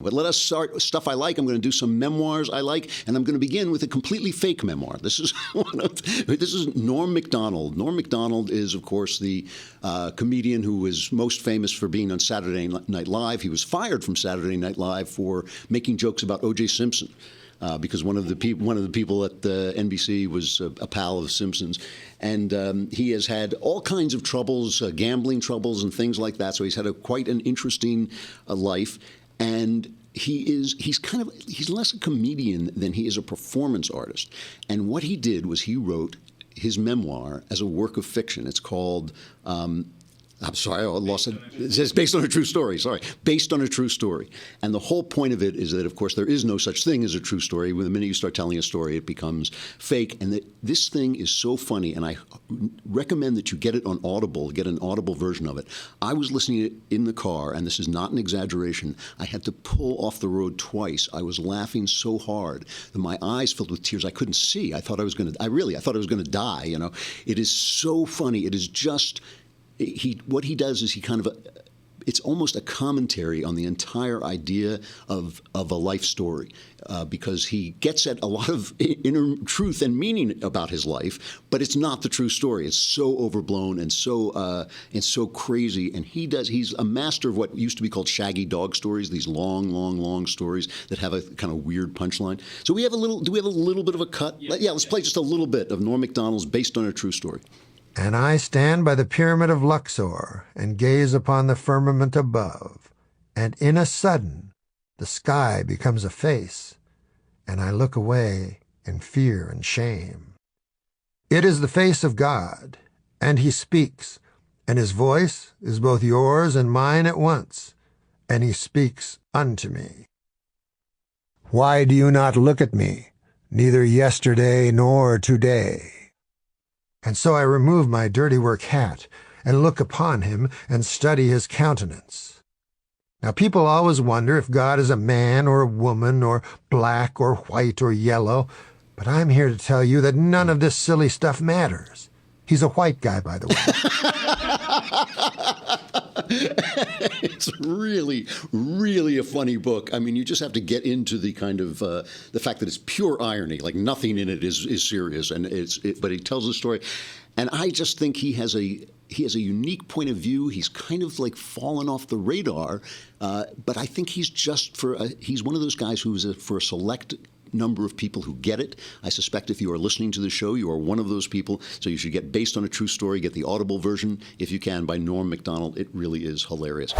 But let us start stuff I like. I'm going to do some memoirs I like, and I'm going to begin with a completely fake memoir. This is Norm MacDonald. Norm MacDonald is, of course, the comedian who was most famous for being on Saturday Night Live. He was fired from Saturday Night Live for making jokes about O.J. Simpson. Because one of the people at NBC was a pal of Simpson's, and he has had all kinds of troubles, gambling troubles, and things like that. So he's had quite an interesting life, and he's less a comedian than he is a performance artist. And what he did was he wrote his memoir as a work of fiction. It's called. I'm sorry, I lost it. It's based on a true story. Sorry, based on a true story. And the whole point of it is that, of course, there is no such thing as a true story. The minute you start telling a story, it becomes fake. And that this thing is so funny, and I recommend that you get it on Audible, get an Audible version of it. I was listening to it in the car, and this is not an exaggeration. I had to pull off the road twice. I was laughing so hard that my eyes filled with tears. I couldn't see. I thought I was going to. I thought I was going to die. You know, it is so funny. It is just. What he does is it's almost a commentary on the entire idea of a life story, because he gets at a lot of inner truth and meaning about his life, but it's not the true story. It's so overblown and so crazy. And he's a master of what used to be called shaggy dog stories, these long stories that have a kind of weird punchline. So do we have a little bit of a cut? Yeah, let's play just a little bit of Norm MacDonald's Based on a True Story. And I stand by the pyramid of Luxor and gaze upon the firmament above, and in a sudden the sky becomes a face, and I look away in fear and shame. It is the face of God, and he speaks, and his voice is both yours and mine at once, and he speaks unto me. Why do you not look at me, neither yesterday nor today? And so I remove my dirty work hat and look upon him and study his countenance. Now people always wonder if God is a man or a woman or black or white or yellow, but I'm here to tell you that none of this silly stuff matters. He's a white guy, by the way. It's really a funny book. I mean, you just have to get into the kind of the fact that it's pure irony. Like nothing in it is serious, and but he tells a story, and I just think he has a unique point of view. He's kind of like fallen off the radar, but I think he's he's one of those guys who's for a select number of people who get it. I suspect if you are listening to the show, you are one of those people. So you should get Based on a True Story, get the Audible version if you can by Norm MacDonald. It really is hilarious.